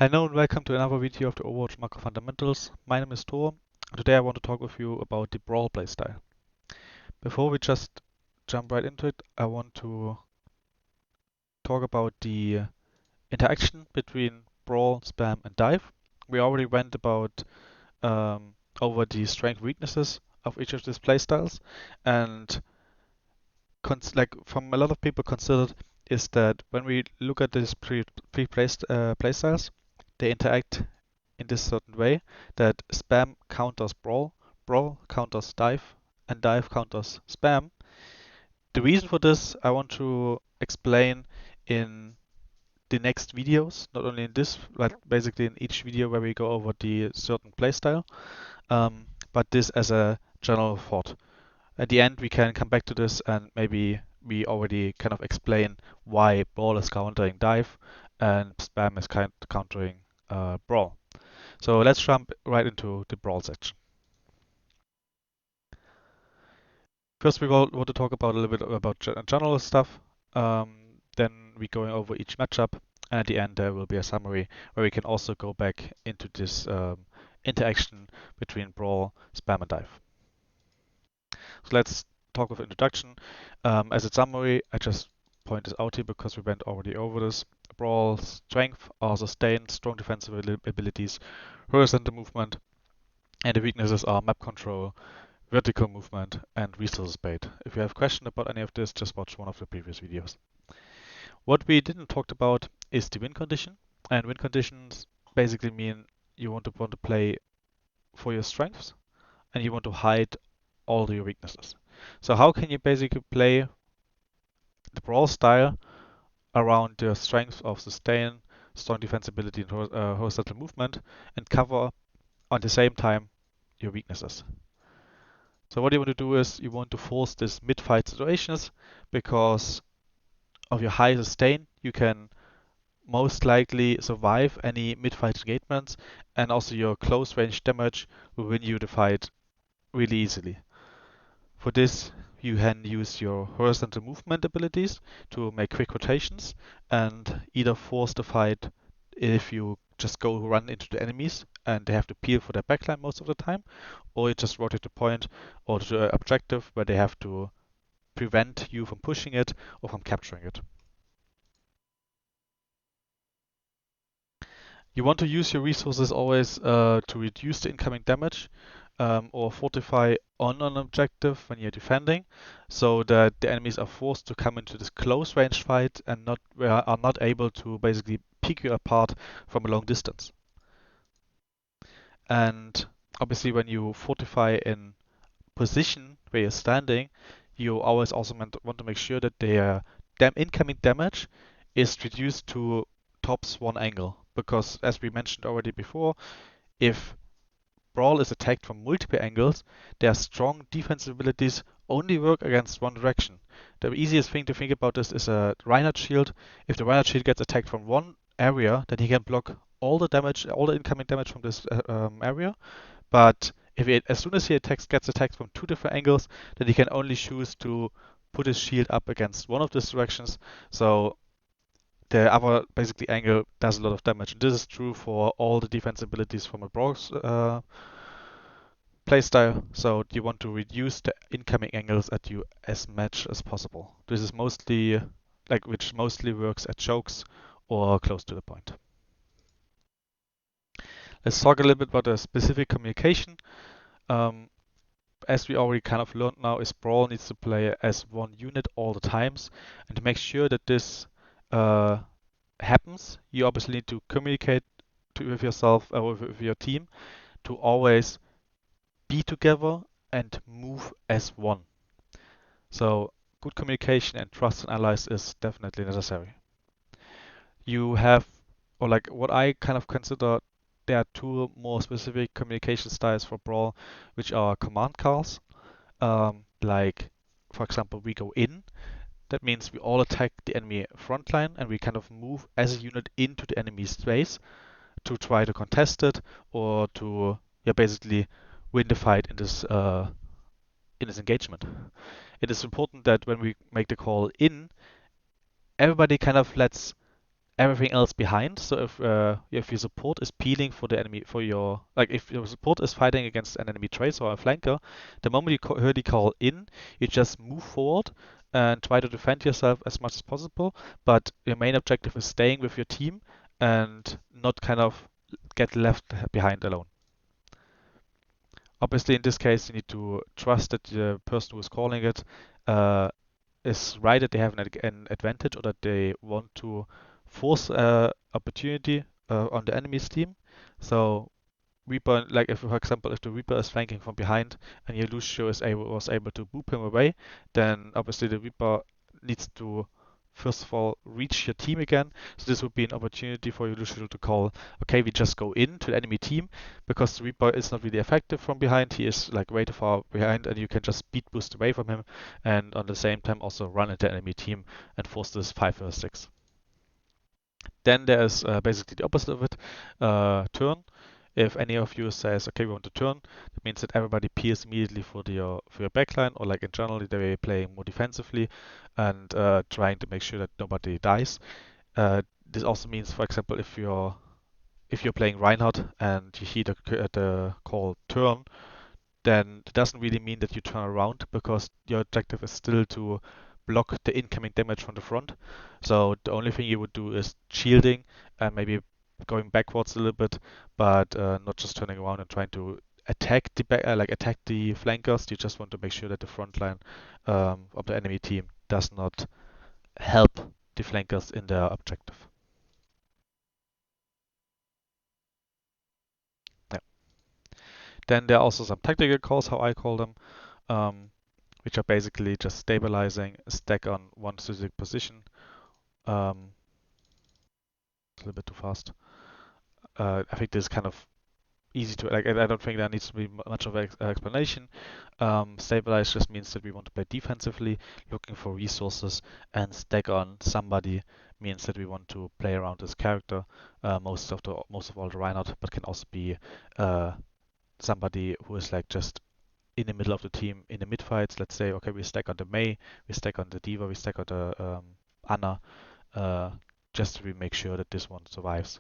Hello and welcome to another video of the Overwatch Macro Fundamentals. My name is Thor. Today I want to talk with you about the Brawl playstyle. Before we just jump right into it, I want to talk about the interaction between Brawl, Spam and Dive. We already went about over the strength weaknesses of each of these playstyles, and from a lot of people considered is that when we look at these pre-placed playstyles, they interact in this certain way that spam counters brawl, brawl counters dive, and dive counters spam. The reason for this I want to explain in the next videos, not only in this, but basically in each video where we go over the certain playstyle, but this as a general thought. At the end, we can come back to this and maybe we already kind of explain why Brawl is countering Dive and Spam is countering Brawl. So let's jump right into the Brawl section. First, we want to talk about a little bit about general stuff. Then we're going over each matchup. And at the end, there will be a summary where we can also go back into this interaction between Brawl, Spam, and Dive. So let's talk with introduction. As a summary, I just point this out here because we went already over this. Brawl strength are sustained, strong defensive abilities, horizontal movement, and the weaknesses are map control, vertical movement, and resources bait. If you have questions about any of this, just watch one of the previous videos. What we didn't talk about is the win condition, and win conditions basically mean you want to play for your strengths and you want to hide all your weaknesses. So how can you basically play the Brawl style around the strengths of sustain, strong defensibility, and horizontal movement, and cover at the same time your weaknesses? So what you want to do is you want to force these mid-fight situations because of your high sustain. You can most likely survive any mid-fight engagements, and also your close range damage will win you the fight really easily. For this, you can use your horizontal movement abilities to make quick rotations and either force the fight if you just go run into the enemies and they have to peel for their backline most of the time, or you just rotate the point or to an objective where they have to prevent you from pushing it or from capturing it. You want to use your resources always to reduce the incoming damage or fortify on an objective when you're defending, so that the enemies are forced to come into this close range fight and are not able to basically pick you apart from a long distance. And obviously, when you fortify in position where you're standing, you always also want to make sure that their incoming damage is reduced to tops one angle. Because as we mentioned already before, if Brawl is attacked from multiple angles, their strong defensive abilities only work against one direction. The easiest thing to think about this is a Reinhardt shield. If the Reinhardt shield gets attacked from one area, then he can block all the damage, all the incoming damage from this area. But as soon as he gets attacked from two different angles, then he can only choose to put his shield up against one of these directions. So the other basically angle does a lot of damage. And this is true for all the defense abilities from a Brawl playstyle. So you want to reduce the incoming angles at you as much as possible. This is mostly which mostly works at chokes or close to the point. Let's talk a little bit about the specific communication. As we already kind of learned now, is Brawl needs to play as one unit all the times, and to make sure that this happens, you obviously need to communicate with yourself or with your team to always be together and move as one. So good communication and trust in allies is definitely necessary. You have, or like what I kind of consider, there are two more specific communication styles for Brawl, which are command calls. Like, for example, we go in. That means we all attack the enemy frontline and we kind of move as a unit into the enemy space to try to contest it or to basically win the fight in this engagement. It is important that when we make the call in, everybody kind of lets everything else behind. So if your support is peeling for the enemy, for your, like if your support is fighting against an enemy tracer or a flanker, the moment you hear the call in, you just move forward and try to defend yourself as much as possible. But your main objective is staying with your team and not kind of get left behind alone. Obviously, in this case, you need to trust that the person who is calling it uh, is right, that they have an advantage, or that they want to force opportunity on the enemy's team. So Reaper, like if for example, if the Reaper is flanking from behind and your Lucio was able to boop him away, then obviously the Reaper needs to first of all reach your team again. So this would be an opportunity for your Lucio to call, okay, we just go into the enemy team, because the Reaper is not really effective from behind. He is like way too far behind, and you can just speed boost away from him, and on the same time also run into the enemy team and force this 5 vs 6. Then there's basically the opposite of it, turn. If any of you says, okay, we want to turn, that means that everybody peers immediately for your backline, or like in general, they're playing more defensively and trying to make sure that nobody dies. This also means, for example, if you're playing Reinhardt and you hear the call turn, then it doesn't really mean that you turn around, because your objective is still to block the incoming damage from the front. So the only thing you would do is shielding and maybe going backwards a little bit, but not just turning around and trying to attack attack the flankers. You just want to make sure that the front line of the enemy team does not help the flankers in their objective. Yeah. Then there are also some tactical calls, how I call them, which are basically just stabilizing a stack on one specific position. A little bit too fast. I think this is kind of easy to, like, I don't think there needs to be much of an explanation. Stabilize just means that we want to play defensively, looking for resources, and stack on somebody means that we want to play around this character, most of all the Reinhardt, but can also be somebody who is like just in the middle of the team in the mid fights. Let's say, okay, we stack on the Mei, we stack on the Diva, we stack on the Anna, uh, just to make sure that this one survives.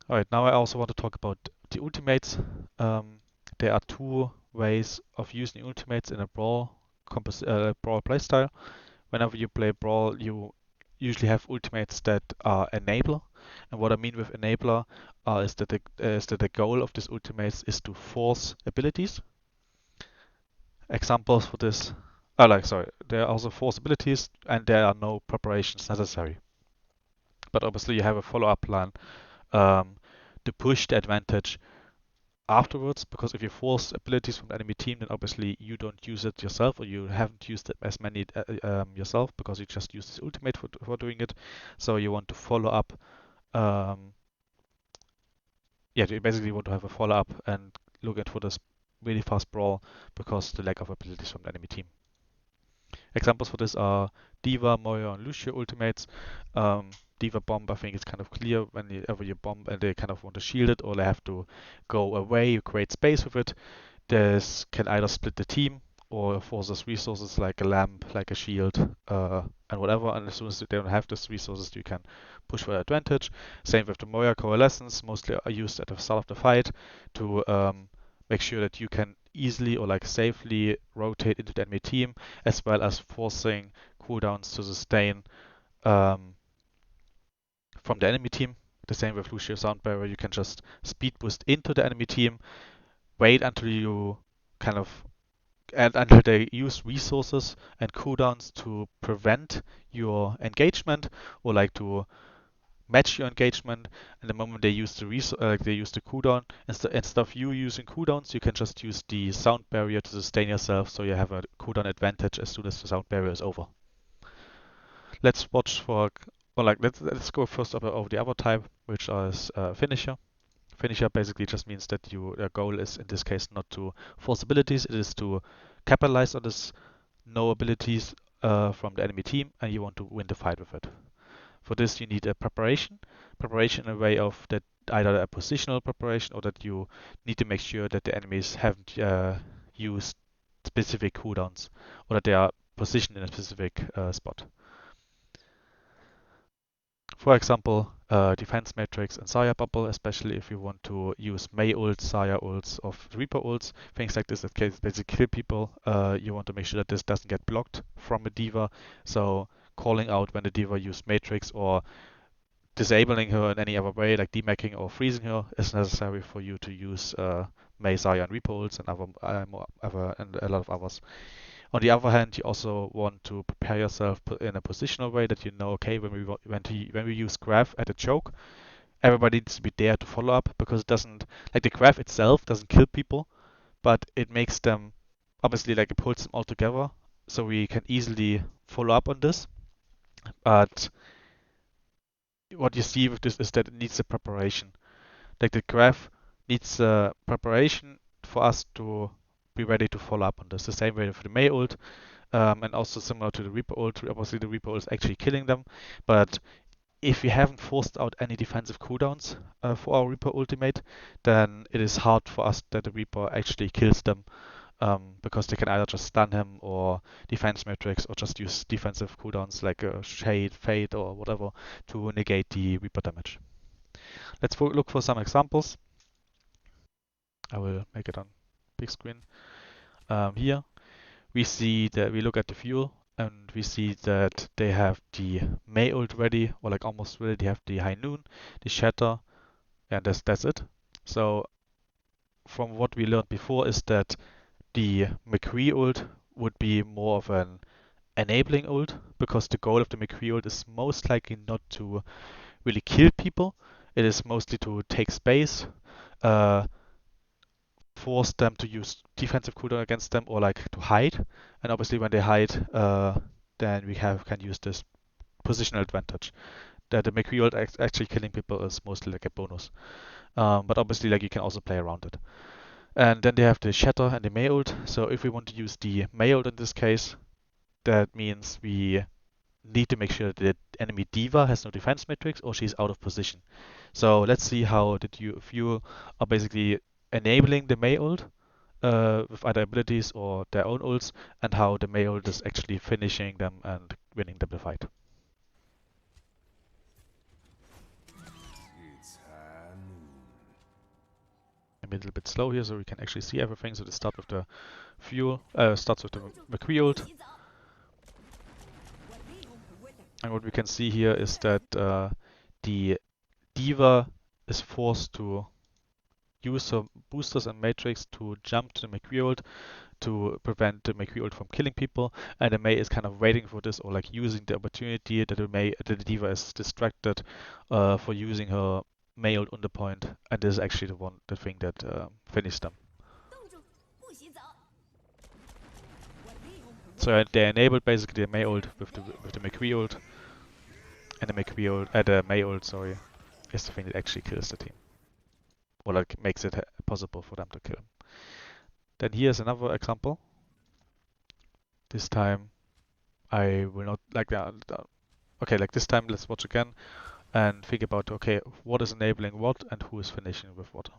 Alright, now I also want to talk about the ultimates. There are two ways of using ultimates in a brawl playstyle. Whenever you play brawl, you usually have ultimates that are enabler. And what I mean with enabler is that the goal of these ultimates is to force abilities. Examples for this, there are also force abilities, and there are no preparations necessary. But obviously you have a follow-up plan um, to push the advantage afterwards, because if you force abilities from the enemy team, then obviously you don't use it yourself, or you haven't used it as many yourself, because you just use this ultimate for doing it. So you want to follow up. Um, you basically want to have a follow up and look at for this really fast brawl, because the lack of abilities from the enemy team. Examples for this are Diva, Moira, and Lucio ultimates. Diva bomb, I think it's kind of clear whenever you bomb and they kind of want to shield it, or they have to go away, you create space with it. This can either split the team or forces resources like a lamp, like a shield, and whatever. And as soon as they don't have these resources, you can push for advantage. Same with the Moira coalescence, mostly are used at the start of the fight to make sure that you can easily or like safely rotate into the enemy team, as well as forcing cooldowns to sustain um, from the enemy team. The same with Lucio Sound Barrier, you can just speed boost into the enemy team, wait until you kind of and until they use resources and cooldowns to prevent your engagement, or like to match your engagement. And the moment they use the cooldown, instead of you using cooldowns, you can just use the sound barrier to sustain yourself, so you have a cooldown advantage as soon as the sound barrier is over. Let's watch for, or like let's go first over the other type, which is finisher. Finisher basically just means that your goal is in this case not to force abilities, it is to capitalize on this no abilities from the enemy team, and you want to win the fight with it. For this, you need a preparation in a way of that either a positional preparation, or that you need to make sure that the enemies haven't used specific cooldowns, or that they are positioned in a specific spot. For example, defense matrix and Zarya bubble, especially if you want to use Mei ults, Zarya ults, or Reaper ults, things like this that can basically kill people. You want to make sure that this doesn't get blocked from a diva. So calling out when the diva use matrix or disabling her in any other way, like demacking or freezing her, is necessary for you to use Mei, Zarya, and Reaper ults and and a lot of others. On the other hand, you also want to prepare yourself in a positional way that you know, okay, when we use graph at a choke, everybody needs to be there to follow up because it doesn't, like, the graph itself doesn't kill people, but it makes them, obviously, like, it pulls them all together, so we can easily follow up on this. But what you see with this is that it needs a preparation. Like, the graph needs a preparation for us to be ready to follow up on this. The same way for the Mei ult. And also similar to the Reaper ult, obviously the Reaper ult is actually killing them, but if we haven't forced out any defensive cooldowns for our Reaper ultimate, then it is hard for us that the Reaper actually kills them, because they can either just stun him or defense matrix or just use defensive cooldowns like Shade, Fade, or whatever to negate the Reaper damage. Let's look for some examples. I will make it on big screen. Here we see that we look at the fuel and we see that they have the Mei ult ready, or like almost ready. They have the High Noon, the Shatter, and that's it. So from what we learned before is that the McCree ult would be more of an enabling ult, because the goal of the McCree ult is most likely not to really kill people. It is mostly to take space, force them to use defensive cooldown against them, or like to hide. And obviously when they hide, then we can use this positional advantage. That the McCree ult actually killing people is mostly like a bonus. But obviously like you can also play around it. And then they have the Shatter and the Mei ult. So if we want to use the Mei ult in this case, that means we need to make sure that the enemy diva has no defense matrix or she's out of position. So let's see how if you are basically enabling the Mei ult with either abilities or their own ults, and how the Mei ult is actually finishing them and winning them the fight. I'm a little bit slow here so we can actually see everything. So to start with the starts with the McCree ult. And what we can see here is that the diva is forced to use her boosters and matrix to jump to the McCree ult to prevent the McCree ult from killing people, and the Mei is kind of waiting for this, or like using the opportunity that the diva is distracted for using her Mei ult on the point, and this is actually the thing that finished them. So they enabled basically the Mei ult with the McCree ult, and the Mei ult, sorry, is the thing that actually kills the team, or like makes it possible for them to kill him. Then here's another example. This time I will not like that. Okay, like this time let's watch again and think about, okay, what is enabling what and who is finishing with what.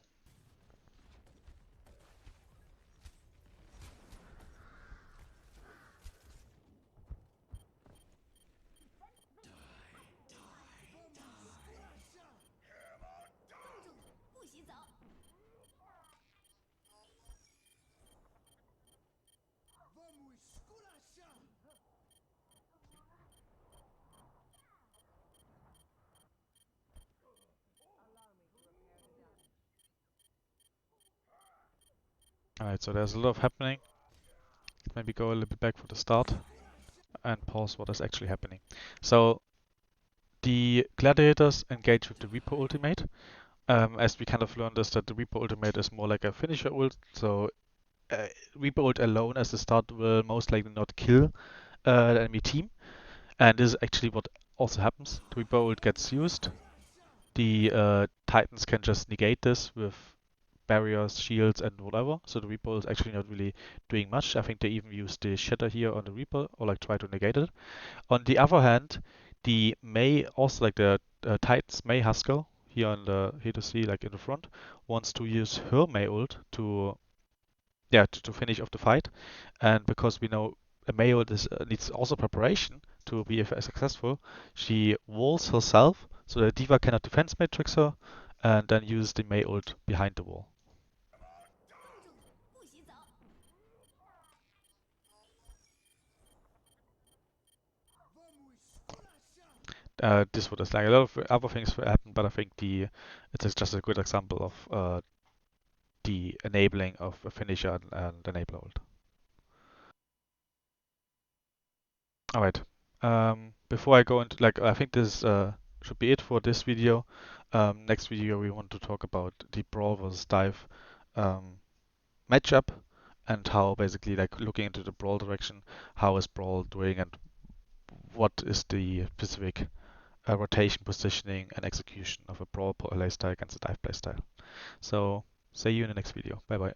Alright, so there's a lot of happening. Maybe go a little bit back for the start and pause what is actually happening. So the gladiators engage with the Reaper ultimate. As we kind of learned is that the Reaper ultimate is more like a finisher ult. So Reaper ult alone as the start will most likely not kill the enemy team. And this is actually what also happens. The Reaper ult gets used. The Titans can just negate this with barriers, shields, and whatever. So the Reaper is actually not really doing much. I think they even use the Shatter here on the Reaper, or like try to negate it. On the other hand, the Mei, also like the Titans Mei Haskell here to see like in the front, wants to use her Mei ult to finish off the fight. And because we know a Mei ult needs also preparation to be successful. She walls herself so the D.Va cannot defense matrix her, and then uses the Mei ult behind the wall. This would like a lot of other things will happen, but I think it's just a good example of the enabling of a finisher and enable ult. All right. Before I go into I think this should be it for this video. Next video we want to talk about the Brawl versus Dive matchup and how basically looking into the Brawl direction, how is Brawl doing and what is the specific rotation, positioning, and execution of a Brawl playstyle against a Dive playstyle. So see you in the next video. Bye bye.